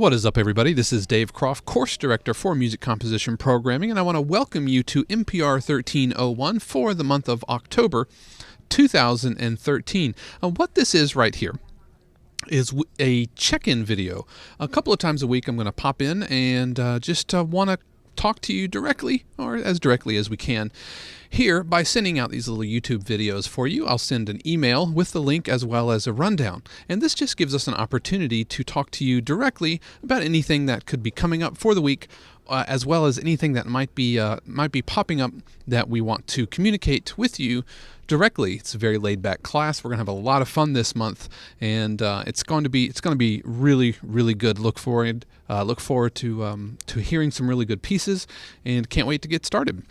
What is up, everybody? This is Dave Croft, Course Director for Music Composition Programming, and I want to welcome you to MPR 1301 for the month of October 2013. What this is right here is a check-in video. A couple of times a week I'm going to pop in and just want to talk to you directly, or as directly as we can, here by sending out these little YouTube videos for you. I'll send an email with the link as well as a rundown. And this just gives us an opportunity to talk to you directly about anything that could be coming up for the week, as well as anything that might be popping up that we want to communicate with you directly. It's a very laid-back class. We're going to have a lot of fun this month, and it's going to be really, really good. Look forward to hearing some really good pieces, and can't wait to get started.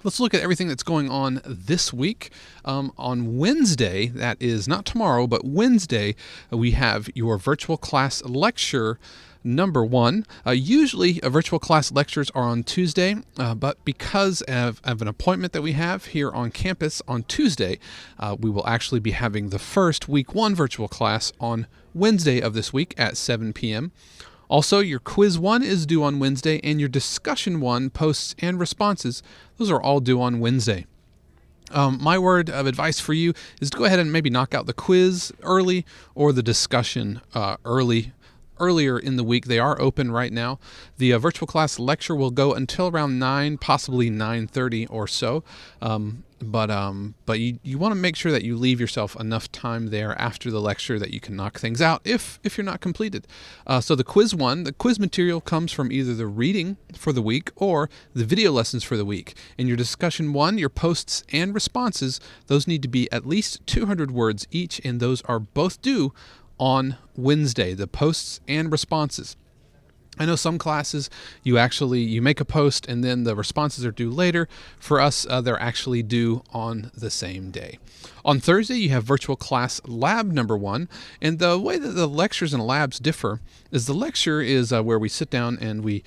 Let's look at everything that's going on this week. On Wednesday, that is not tomorrow, but Wednesday, we have your virtual class lecture number 1. Usually virtual class lectures are on Tuesday, but because of an appointment that we have here on campus on Tuesday, we will actually be having the first week 1 virtual class on Wednesday of this week at 7 p.m. Also, your quiz 1 is due on Wednesday, and your discussion 1 posts and responses, those are all due on Wednesday. My word of advice for you is to go ahead and maybe knock out the quiz early or the discussion earlier in the week. They are open right now. The virtual class lecture will go until around 9, possibly 9:30 or so. But you want to make sure that you leave yourself enough time there after the lecture that you can knock things out if you're not completed. So the quiz 1, the quiz material comes from either the reading for the week or the video lessons for the week. In your discussion 1, your posts and responses, those need to be at least 200 words each, and those are both due on Wednesday, the posts and responses. I know some classes you make a post and then the responses are due later. For us, they're actually due on the same day. On Thursday, you have virtual class lab number 1, and the way that the lectures and labs differ is the lecture is where we sit down and we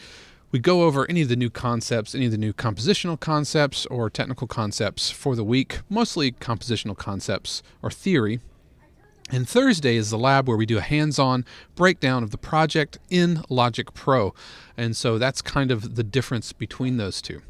go over any of the new concepts, any of the new compositional concepts or technical concepts for the week, mostly compositional concepts or theory. And Thursday is the lab where we do a hands-on breakdown of the project in Logic Pro. And so that's kind of the difference between those two.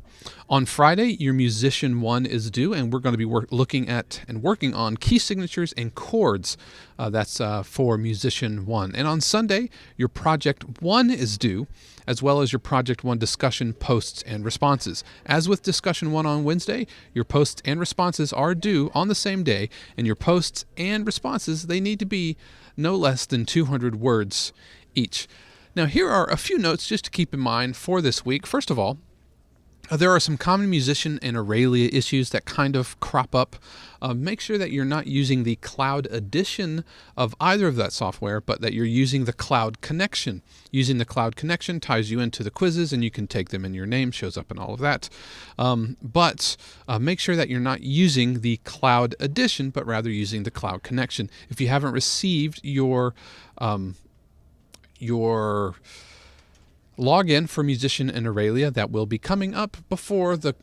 On Friday, your musician 1 is due, and we're going to be looking at and working on key signatures and chords. That's for musician 1. And on Sunday, your project 1 is due, as well as your project 1 discussion, posts, and responses. As with discussion 1 on Wednesday, your posts and responses are due on the same day, and your posts and responses, they need to be no less than 200 words each. Now, here are a few notes just to keep in mind for this week. First of all, there are some common musician and Aurelia issues that kind of crop up. Make sure that you're not using the cloud edition of either of that software, but that you're using the cloud connection. Using the cloud connection ties you into the quizzes, and you can take them in your name, shows up in all of that. But make sure that you're not using the cloud edition, but rather using the cloud connection. If you haven't received your login for Musician and Aurelia, that will be coming up before the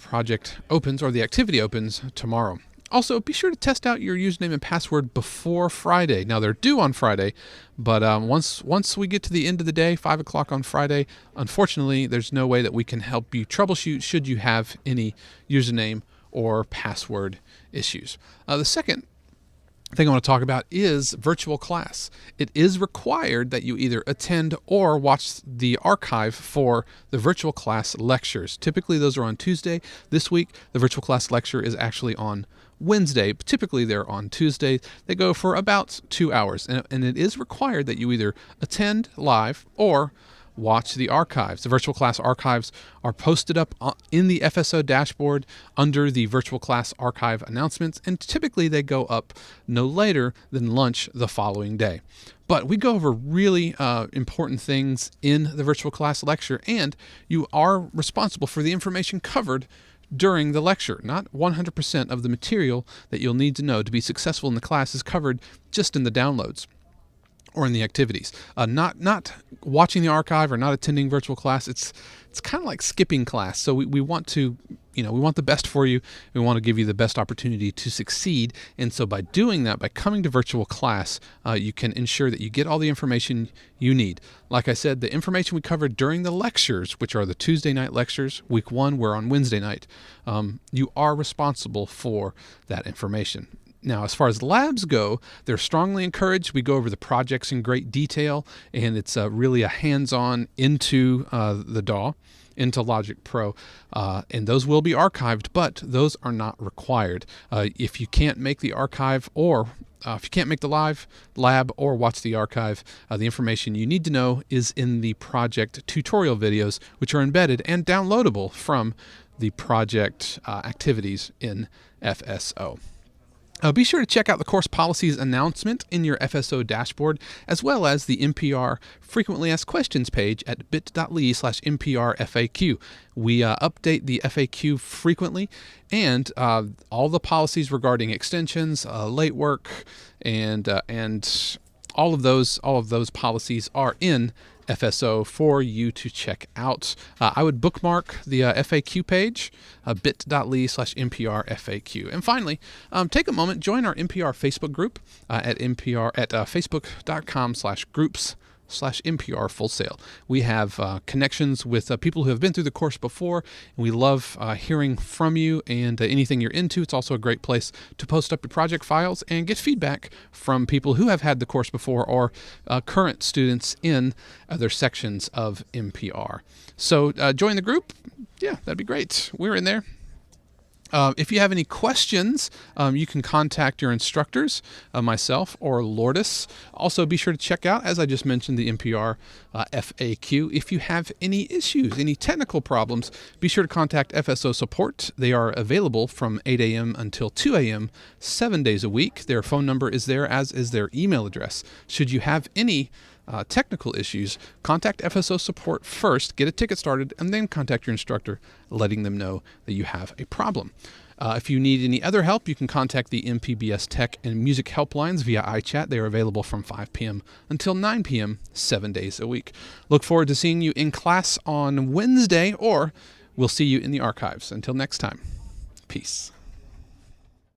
project opens or the activity opens tomorrow. Also, be sure to test out your username and password before Friday. Now, they're due on Friday, but once we get to the end of the day, 5 o'clock on Friday, unfortunately, there's no way that we can help you troubleshoot should you have any username or password issues. The second thing I want to talk about is virtual class. It is required that you either attend or watch the archive for the virtual class lectures. Typically, those are on Tuesday. This week, the virtual class lecture is actually on Wednesday. Typically, they're on Tuesday. They go for about 2 hours, and it is required that you either attend live or watch the archives. The virtual class archives are posted up in the FSO dashboard under the virtual class archive announcements, and typically they go up no later than lunch the following day. But we go over really important things in the virtual class lecture, and you are responsible for the information covered during the lecture. Not 100% of the material that you'll need to know to be successful in the class is covered just in the downloads or in the activities. Not watching the archive or not attending virtual class, it's kind of like skipping class. So we want to, we want the best for you. We want to give you the best opportunity to succeed. And so by doing that, by coming to virtual class, you can ensure that you get all the information you need. Like I said, the information we covered during the lectures, which are the Tuesday night lectures, week 1, we're on Wednesday night. You are responsible for that information. Now, as far as labs go, they're strongly encouraged. We go over the projects in great detail, and it's really a hands-on into the DAW, into Logic Pro, and those will be archived, but those are not required. If you can't make the archive, or if you can't make the live lab or watch the archive, the information you need to know is in the project tutorial videos, which are embedded and downloadable from the project activities in FSO. Be sure to check out the course policies announcement in your FSO dashboard, as well as the MPR Frequently Asked Questions page at bit.ly/MPRFAQ. We update the FAQ frequently, and all the policies regarding extensions, late work, and all of those policies are in FSO for you to check out. I would bookmark the FAQ page, bit.ly/MPRFAQ. And finally, take a moment, join our MPR Facebook group at facebook.com/groups/MPR Full Sail. We have connections with people who have been through the course before, and we love hearing from you and anything you're into. It's also a great place to post up your project files and get feedback from people who have had the course before, or current students in other sections of MPR. So join the group. Yeah, that'd be great. We're in there. If you have any questions, you can contact your instructors, myself or Lourdes. Also, be sure to check out, as I just mentioned, the MPR FAQ. If you have any issues, any technical problems, be sure to contact FSO support. They are available from 8 a.m. until 2 a.m. 7 days a week. Their phone number is there, as is their email address. Should you have any technical issues, contact FSO support first, get a ticket started, and then contact your instructor, letting them know that you have a problem. If you need any other help, you can contact the MPBS Tech and Music helplines via iChat. They are available from 5 p.m. until 9 p.m. 7 days a week. Look forward to seeing you in class on Wednesday, or we'll see you in the archives. Until next time, peace.